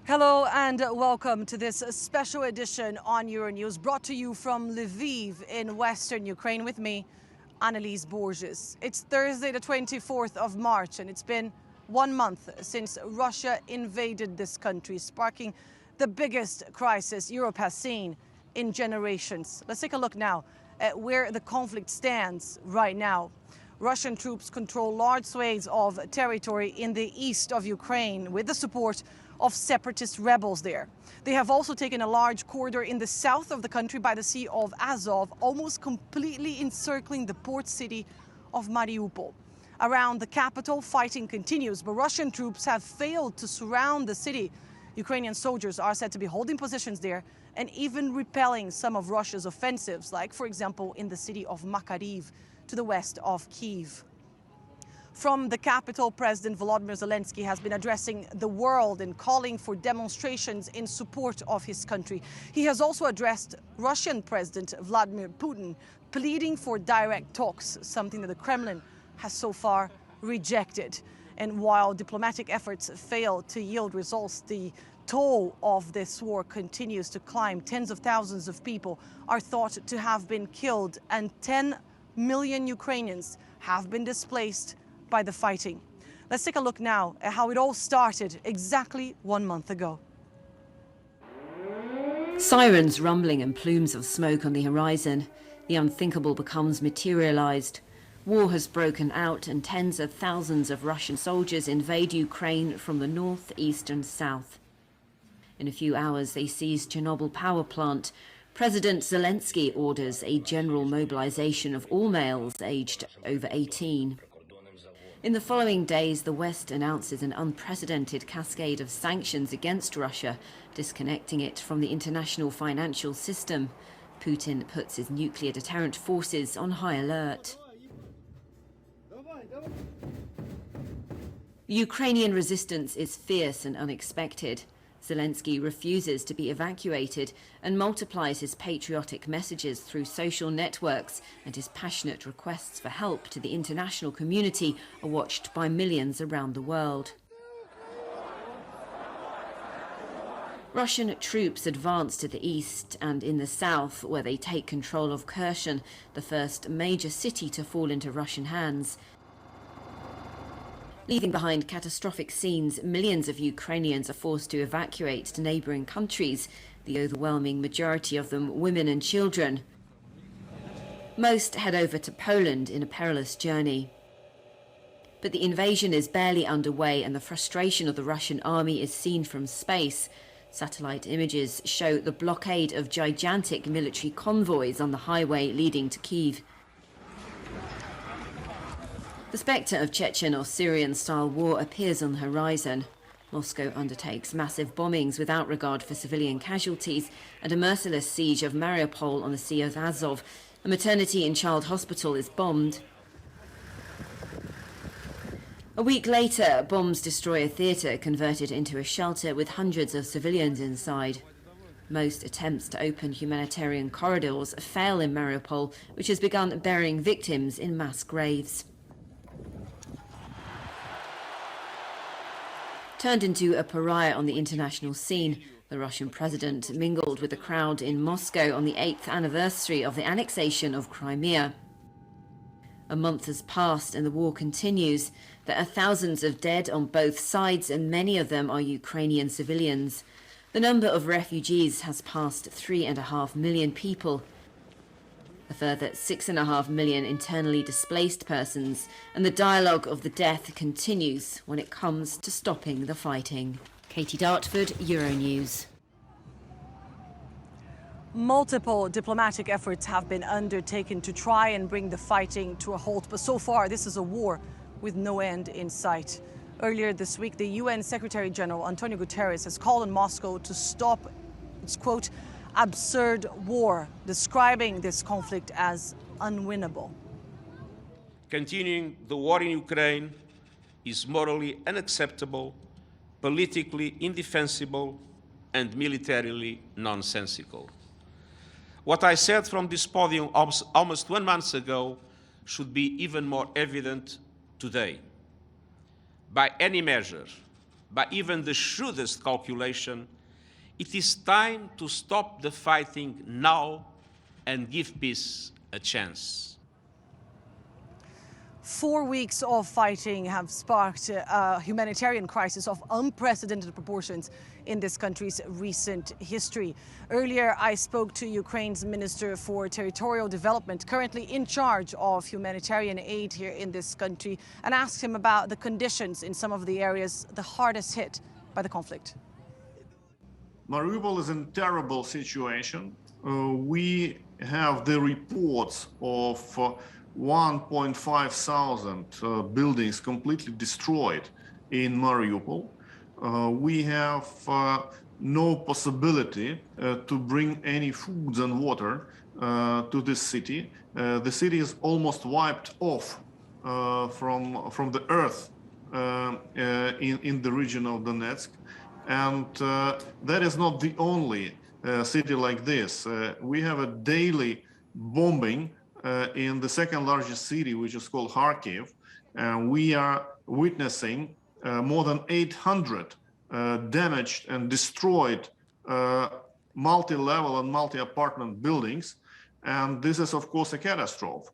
Hello and welcome to this special edition on Euronews, brought to you from Lviv in western Ukraine with me, Annalise Borges. It's Thursday the 24th of March and it's been 1 month since Russia invaded this country, sparking the biggest crisis Europe has seen in generations. Let's take a look now at where the conflict stands right now. Russian troops control large swathes of territory in the east of Ukraine with the support of separatist rebels there. They have also taken a large corridor in the south of the country by the Sea of Azov, almost completely encircling the port city of Mariupol. Around the capital, fighting continues, but Russian troops have failed to surround the city. Ukrainian soldiers are said to be holding positions there and even repelling some of Russia's offensives, like, for example, in the city of Makariv to the west of Kyiv. From the capital, President Volodymyr Zelensky has been addressing the world and calling for demonstrations in support of his country. He has also addressed Russian President Vladimir Putin, pleading for direct talks, something that the Kremlin has so far rejected. And while diplomatic efforts fail to yield results, the toll of this war continues to climb. Tens of thousands of people are thought to have been killed, and 10 million Ukrainians have been displaced by the fighting. Let's take a look now at how it all started exactly 1 month ago. Sirens rumbling and plumes of smoke on the horizon. The unthinkable becomes materialized. War has broken out and tens of thousands of Russian soldiers invade Ukraine from the north, east and south. In a few hours they seize Chernobyl power plant. President Zelensky orders a general mobilization of all males aged over 18. In the following days, the West announces an unprecedented cascade of sanctions against Russia, disconnecting it from the international financial system. Putin puts his nuclear deterrent forces on high alert. Ukrainian resistance is fierce and unexpected. Zelensky refuses to be evacuated and multiplies his patriotic messages through social networks, and his passionate requests for help to the international community are watched by millions around the world. Russian troops advance to the east and in the south, where they take control of Kherson, the first major city to fall into Russian hands. Leaving behind catastrophic scenes, millions of Ukrainians are forced to evacuate to neighbouring countries, the overwhelming majority of them women and children. Most head over to Poland in a perilous journey. But the invasion is barely underway and the frustration of the Russian army is seen from space. Satellite images show the blockade of gigantic military convoys on the highway leading to Kyiv. The spectre of Chechen or Syrian-style war appears on the horizon. Moscow undertakes massive bombings without regard for civilian casualties, and a merciless siege of Mariupol on the Sea of Azov. A maternity and child hospital is bombed. A week later, bombs destroy a theatre converted into a shelter with hundreds of civilians inside. Most attempts to open humanitarian corridors fail in Mariupol, which has begun burying victims in mass graves. Turned into a pariah on the international scene, the Russian president mingled with the crowd in Moscow on the 8th anniversary of the annexation of Crimea. A month has passed and the war continues. There are thousands of dead on both sides, and many of them are Ukrainian civilians. The number of refugees has passed 3.5 million people. A further 6.5 million internally displaced persons, and the dialogue of the death continues when it comes to stopping the fighting. Katie Dartford, Euronews. Multiple diplomatic efforts have been undertaken to try and bring the fighting to a halt, but so far this is a war with no end in sight. Earlier this week, the UN Secretary General Antonio Guterres has called on Moscow to stop its, quote, absurd war, describing this conflict as unwinnable. Continuing the war in Ukraine is morally unacceptable, politically indefensible, and militarily nonsensical. What I said from this podium almost 1 month ago should be even more evident today. By any measure, by even the shrewdest calculation, it is time to stop the fighting now and give peace a chance. 4 weeks of fighting have sparked a humanitarian crisis of unprecedented proportions in this country's recent history. Earlier, I spoke to Ukraine's Minister for Territorial Development, currently in charge of humanitarian aid here in this country, and asked him about the conditions in some of the areas the hardest hit by the conflict. Mariupol is in a terrible situation. We have the reports of 1.5 thousand buildings completely destroyed in Mariupol. We have no possibility to bring any foods and water to this city. The city is almost wiped off from the earth in the region of Donetsk. And that is not the only city like this. We have a daily bombing in the second largest city, which is called Kharkiv. We are witnessing more than 800 damaged and destroyed multi-level and multi-apartment buildings. And this is, of course, a catastrophe.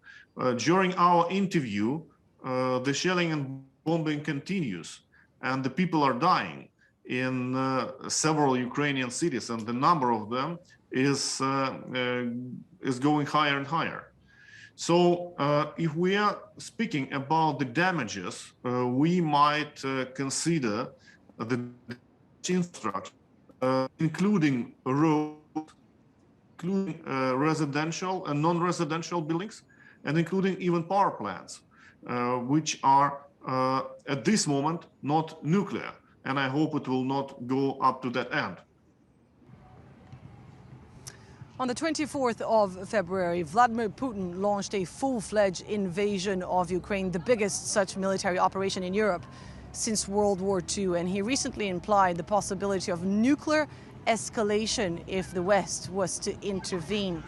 During our interview, the shelling and bombing continues, and the people are dying in several Ukrainian cities, and the number of them is going higher and higher. So if we are speaking about the damages, we might consider the infrastructure, including roads, including residential and non-residential buildings, and including even power plants, which are at this moment not nuclear. And I hope it will not go up to that end. On the 24th of February, Vladimir Putin launched a full-fledged invasion of Ukraine, the biggest such military operation in Europe since World War II. And he recently implied the possibility of nuclear escalation if the West was to intervene.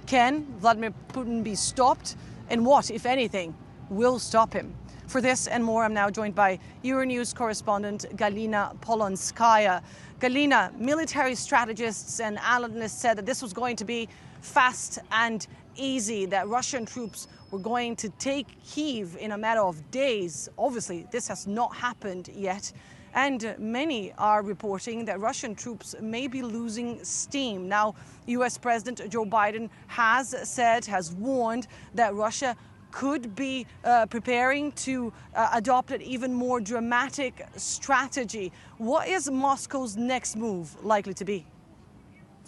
Can Vladimir Putin be stopped? And what, if anything, will stop him? For this and more, I'm now joined by Euronews correspondent Galina Polonskaya. Galina, military strategists and analysts said that this was going to be fast and easy, that Russian troops were going to take Kyiv in a matter of days. Obviously, this has not happened yet. And many are reporting that Russian troops may be losing steam. Now, US President Joe Biden has warned that Russia could be preparing to adopt an even more dramatic strategy. What is Moscow's next move likely to be?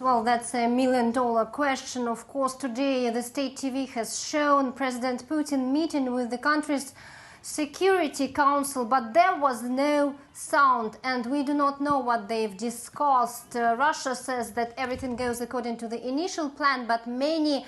Well, that's $1 million question. Of course, today the state TV has shown President Putin meeting with the country's Security Council, but there was no sound, and we do not know what they've discussed. Russia says that everything goes according to the initial plan, but many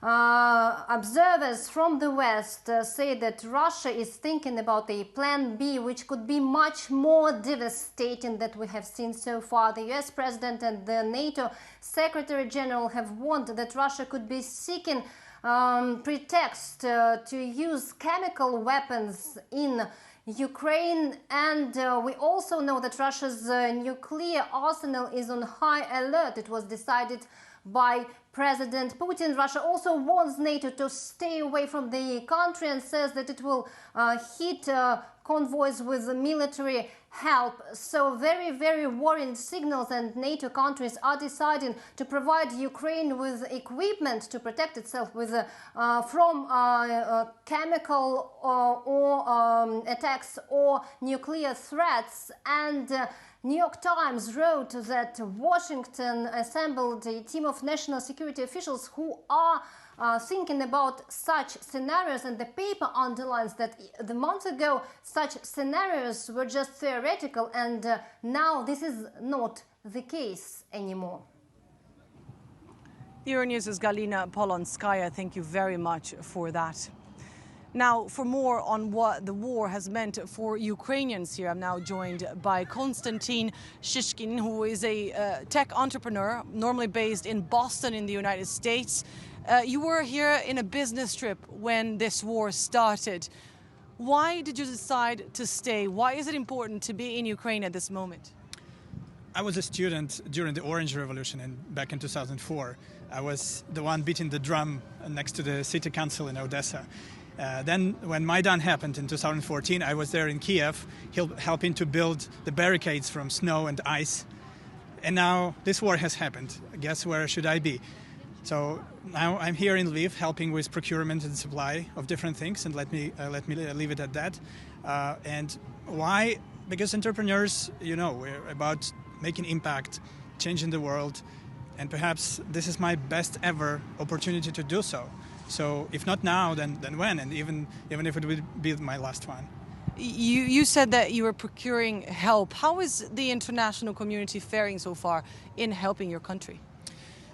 observers from the West say that Russia is thinking about a plan B, which could be much more devastating than we have seen so far. The US President and the NATO Secretary General have warned that Russia could be seeking pretext to use chemical weapons in Ukraine, and we also know that Russia's nuclear arsenal is on high alert. It was decided by President Putin. Russia also warns NATO to stay away from the country and says that it will hit convoys with military help. So very, very worrying signals, and NATO countries are deciding to provide Ukraine with equipment to protect itself with from chemical or attacks or nuclear threats. And New York Times wrote that Washington assembled a team of national security officials who are thinking about such scenarios, and the paper underlines that the month ago such scenarios were just theoretical, and now this is not the case anymore. Euronews' Galina Polonskaya, thank you very much for that. Now, for more on what the war has meant for Ukrainians here, I'm now joined by Konstantin Shishkin, who is a tech entrepreneur, normally based in Boston in the United States. You were here in a business trip when this war started. Why did you decide to stay? Why is it important to be in Ukraine at this moment? I was a student during the Orange Revolution back in 2004. I was the one beating the drum next to the city council in Odessa. Then when Maidan happened in 2014, I was there in Kiev helping to build the barricades from snow and ice. And now this war has happened. Guess where should I be? So now I'm here in Lviv helping with procurement and supply of different things, and let me leave it at that. And why? Because entrepreneurs, we're about making impact, changing the world, and perhaps this is my best ever opportunity to do so. So if not now, then when? And even if it would be my last one. You said that you were procuring help. How is the international community faring so far in helping your country?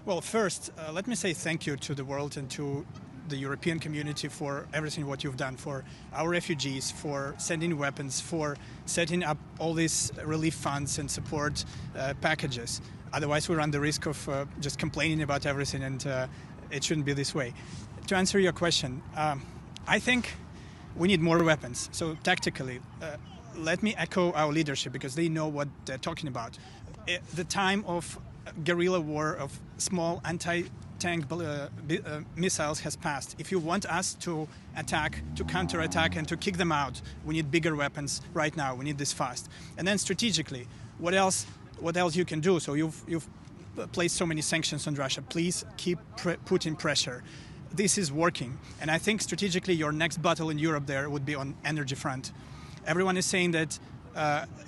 Well, first, let me say thank you to the world and to the European community for everything what you've done for our refugees, for sending weapons, for setting up all these relief funds and support packages. Otherwise, we run the risk of just complaining about everything, and it shouldn't be this way. To answer your question, I think we need more weapons. So tactically, let me echo our leadership because they know what they're talking about. The time of guerrilla war of small anti-tank missiles has passed. If you want us to attack, to counterattack, and to kick them out, we need bigger weapons right now. We need this fast. And then strategically, what else you can do? So you've placed so many sanctions on Russia. Please keep putting pressure. This is working. And I think strategically your next battle in Europe there would be on energy front. Everyone is saying that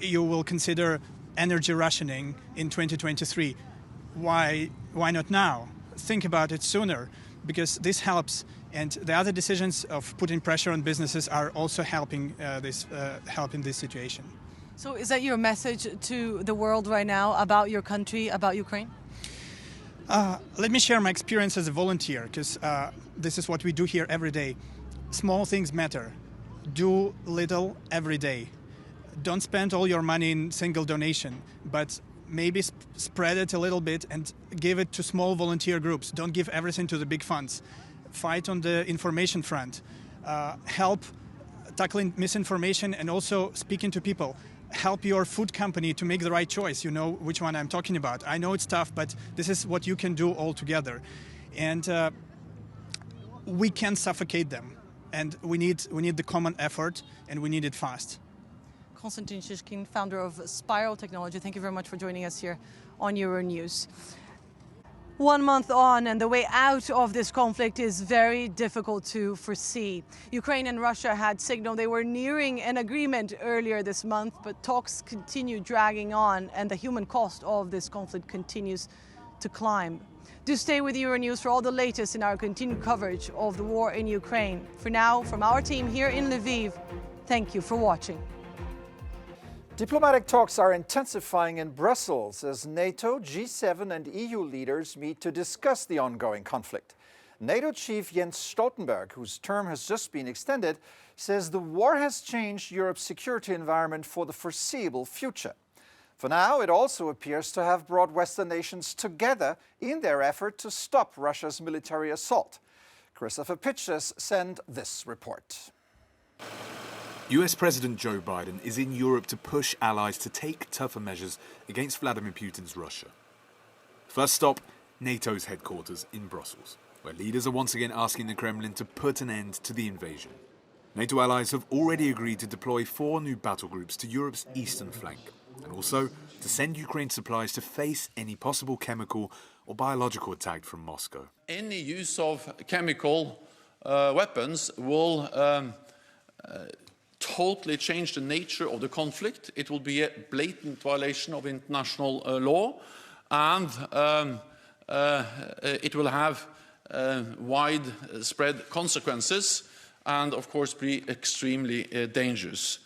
you will consider energy rationing in 2023. Why not now? Think about it sooner, because this helps. And the other decisions of putting pressure on businesses are also helping this situation. So is that your message to the world right now about your country, about Ukraine? Let me share my experience as a volunteer, because this is what we do here every day. Small things matter. Do little every day. Don't spend all your money in single donation, but maybe spread it a little bit and give it to small volunteer groups. Don't give everything to the big funds. Fight on the information front. Help tackling misinformation and also speaking to people. Help your food company to make the right choice. You know which one I'm talking about. I know it's tough, but this is what you can do all together. And we can suffocate them. And we need the common effort, and we need it fast. Konstantin Shishkin, founder of Spiral Technology, thank you very much for joining us here on Euronews. 1 month on, and the way out of this conflict is very difficult to foresee. Ukraine and Russia had signaled they were nearing an agreement earlier this month, but talks continue dragging on, and the human cost of this conflict continues to climb. Do stay with Euronews for all the latest in our continued coverage of the war in Ukraine. For now, from our team here in Lviv, thank you for watching. Diplomatic talks are intensifying in Brussels as NATO, G7 and EU leaders meet to discuss the ongoing conflict. NATO chief Jens Stoltenberg, whose term has just been extended, says the war has changed Europe's security environment for the foreseeable future. For now, it also appears to have brought Western nations together in their effort to stop Russia's military assault. Christopher Pitches sent this report. US President Joe Biden is in Europe to push allies to take tougher measures against Vladimir Putin's Russia. First stop, NATO's headquarters in Brussels, where leaders are once again asking the Kremlin to put an end to the invasion. NATO allies have already agreed to deploy 4 new battle groups to Europe's eastern flank, and also to send Ukraine supplies to face any possible chemical or biological attack from Moscow. Any use of chemical weapons will totally change the nature of the conflict. It will be a blatant violation of international law, and it will have widespread consequences and, of course, be extremely dangerous.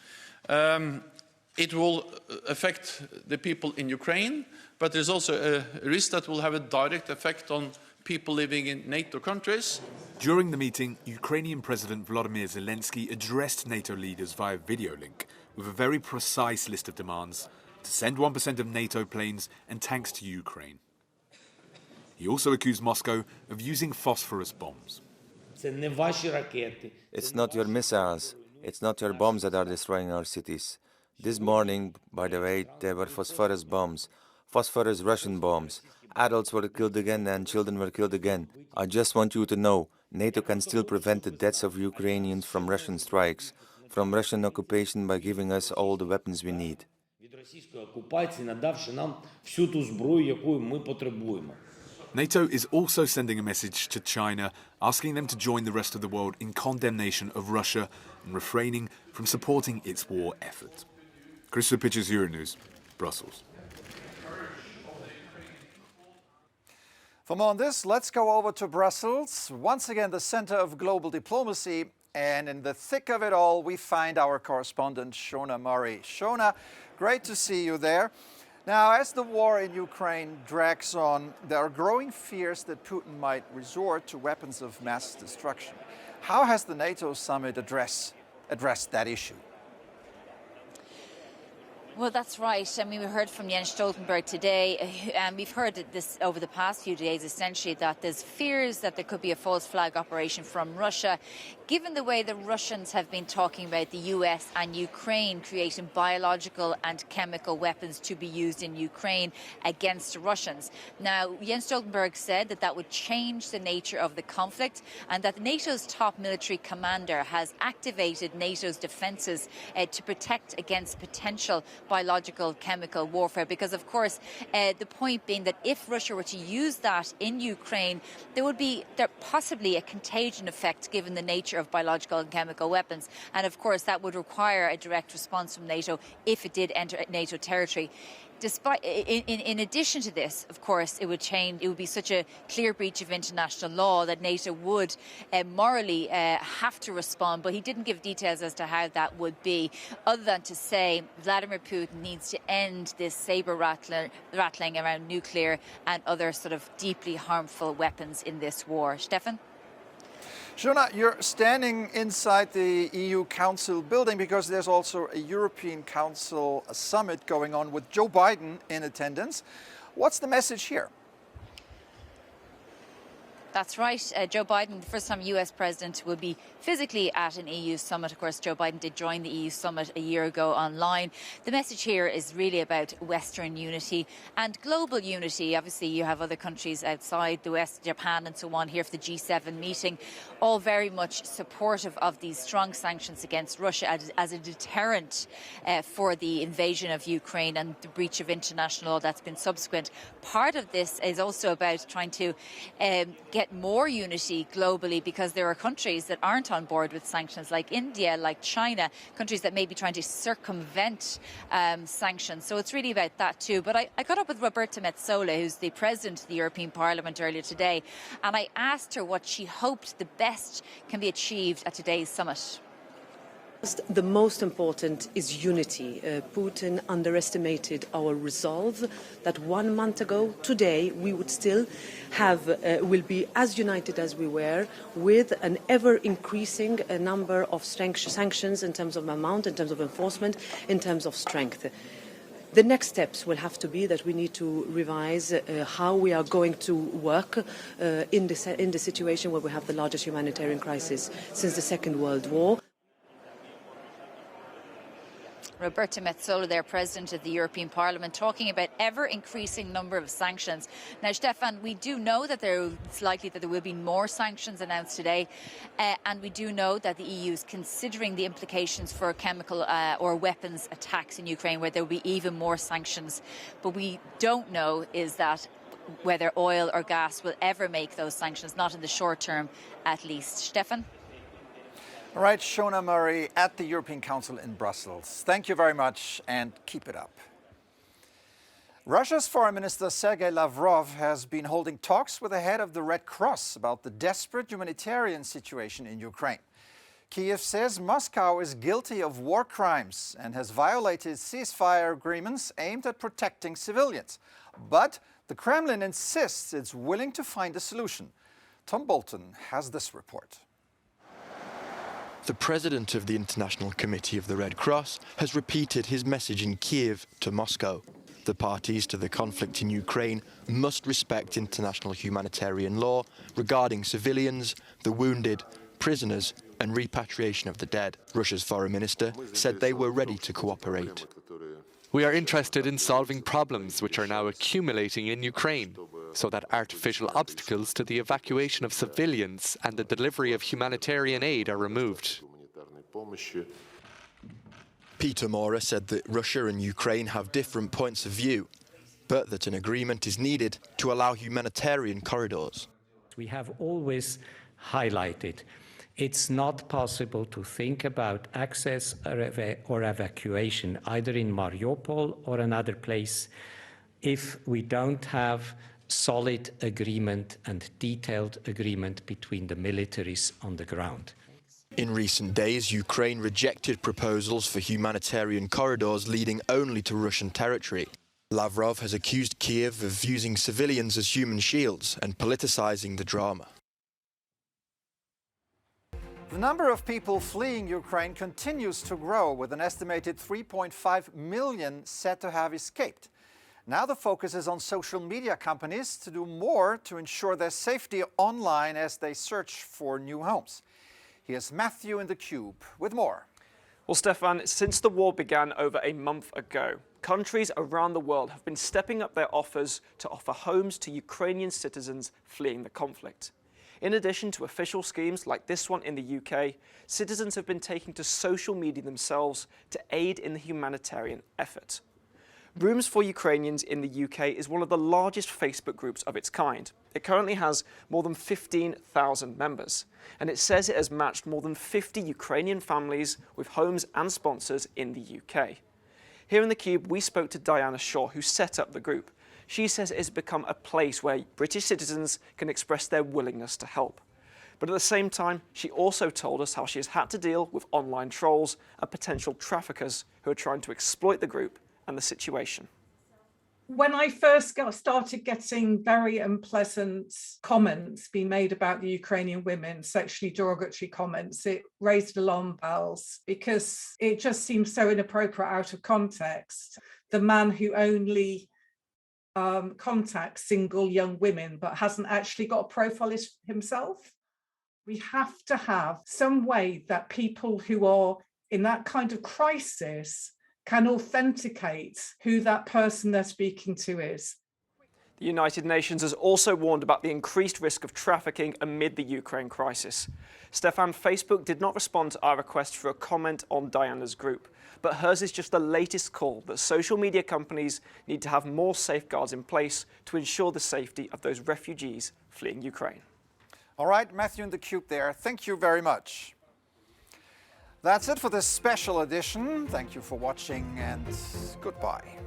It will affect the people in Ukraine, but there's also a risk that will have a direct effect on people living in NATO countries. During the meeting, Ukrainian President Volodymyr Zelensky addressed NATO leaders via video link with a very precise list of demands to send 1% of NATO planes and tanks to Ukraine. He also accused Moscow of using phosphorus bombs. It's not your missiles, It's not your bombs that are destroying our cities. This morning, by the way, there were phosphorus bombs, phosphorus Russian bombs. Adults were killed again and children were killed again. I just want you to know, NATO can still prevent the deaths of Ukrainians from Russian strikes, from Russian occupation by giving us all the weapons we need. NATO is also sending a message to China, asking them to join the rest of the world in condemnation of Russia and refraining from supporting its war effort. Christopher Pitchers, Euronews, Brussels. For more on this, let's go over to Brussels, once again the center of global diplomacy. And in the thick of it all, we find our correspondent, Shona Murray. Shona, great to see you there. Now, as the war in Ukraine drags on, there are growing fears that Putin might resort to weapons of mass destruction. How has the NATO summit addressed that issue? Well, that's right. I mean, we heard from Jens Stoltenberg today, and we've heard this over the past few days, essentially, that there's fears that there could be a false flag operation from Russia, given the way the Russians have been talking about the US and Ukraine creating biological and chemical weapons to be used in Ukraine against the Russians. Now, Jens Stoltenberg said that that would change the nature of the conflict and that NATO's top military commander has activated NATO's defences to protect against potential biological chemical warfare, because of course the point being that if Russia were to use that in Ukraine, there would be possibly a contagion effect given the nature of biological and chemical weapons, and of course that would require a direct response from NATO if it did enter NATO territory. Despite, in addition to this, of course, it would be such a clear breach of international law that NATO would morally have to respond, but he didn't give details as to how that would be, other than to say Vladimir Putin needs to end this saber rattling around nuclear and other sort of deeply harmful weapons in this war. Stefan? Shona, you're standing inside the EU Council building because there's also a European Council summit going on with Joe Biden in attendance. What's the message here? That's right. Joe Biden, the first time US president, will be physically at an EU summit. Of course, Joe Biden did join the EU summit a year ago online. The message here is really about Western unity and global unity. Obviously, you have other countries outside the West, Japan and so on, here for the G7 meeting, all very much supportive of these strong sanctions against Russia as a deterrent for the invasion of Ukraine and the breach of international law that's been subsequent. Part of this is also about trying to get more unity globally, because there are countries that aren't on board with sanctions, like India, like China, countries that may be trying to circumvent sanctions. So it's really about that too. But I got up with Roberta Metsola, who's the President of the European Parliament, earlier today, and I asked her what she hoped the best can be achieved at today's summit. The most important is unity. Putin underestimated our resolve that 1 month ago, today, we would still will be as united as we were, with an ever-increasing number of sanctions in terms of amount, in terms of enforcement, in terms of strength. The next steps will have to be that we need to revise how we are going to work in the situation where we have the largest humanitarian crisis since the Second World War. Roberta Metsola, their President of the European Parliament, talking about ever-increasing number of sanctions. Now, Stefan, we do know that it's likely that there will be more sanctions announced today, and we do know that the EU is considering the implications for chemical or weapons attacks in Ukraine, where there will be even more sanctions. But we don't know is that whether oil or gas will ever make those sanctions, not in the short term at least. Stefan? All right, Shona Murray at the European Council in Brussels. Thank you very much and keep it up. Russia's Foreign Minister Sergei Lavrov has been holding talks with the head of the Red Cross about the desperate humanitarian situation in Ukraine. Kiev says Moscow is guilty of war crimes and has violated ceasefire agreements aimed at protecting civilians. But the Kremlin insists it's willing to find a solution. Tom Bolton has this report. The president of the International Committee of the Red Cross has repeated his message in Kiev to Moscow. The parties to the conflict in Ukraine must respect international humanitarian law regarding civilians, the wounded, prisoners and repatriation of the dead. Russia's foreign minister said they were ready to cooperate. We are interested in solving problems which are now accumulating in Ukraine, so that artificial obstacles to the evacuation of civilians and the delivery of humanitarian aid are removed. Peter Mora said that Russia and Ukraine have different points of view, but that an agreement is needed to allow humanitarian corridors. We have always highlighted it's not possible to think about access or evacuation either in Mariupol or another place if we don't have solid agreement and detailed agreement between the militaries on the ground. In recent days, Ukraine rejected proposals for humanitarian corridors leading only to Russian territory. Lavrov has accused Kiev of using civilians as human shields and politicizing the drama. The number of people fleeing Ukraine continues to grow, with an estimated 3.5 million said to have escaped. Now the focus is on social media companies to do more to ensure their safety online as they search for new homes. Here's Matthew in the Cube with more. Well, Stefan, since the war began over a month ago, countries around the world have been stepping up their offers to offer homes to Ukrainian citizens fleeing the conflict. In addition to official schemes like this one in the UK, citizens have been taking to social media themselves to aid in the humanitarian effort. Rooms for Ukrainians in the UK is one of the largest Facebook groups of its kind. It currently has more than 15,000 members, and it says it has matched more than 50 Ukrainian families with homes and sponsors in the UK. Here in the Cube, we spoke to Diana Shaw, who set up the group. She says it has become a place where British citizens can express their willingness to help. But at the same time, she also told us how she has had to deal with online trolls and potential traffickers who are trying to exploit the group and the situation. When I first started getting very unpleasant comments being made about the Ukrainian women, sexually derogatory comments, it raised alarm bells because it just seems so inappropriate out of context. The man who only contacts single young women but hasn't actually got a profile himself. We have to have some way that people who are in that kind of crisis can authenticate who that person they're speaking to is. The United Nations has also warned about the increased risk of trafficking amid the Ukraine crisis. Stefan, Facebook did not respond to our request for a comment on Diana's group, but hers is just the latest call that social media companies need to have more safeguards in place to ensure the safety of those refugees fleeing Ukraine. All right, Matthew in the Cube there. Thank you very much. That's it for this special edition. Thank you for watching and goodbye.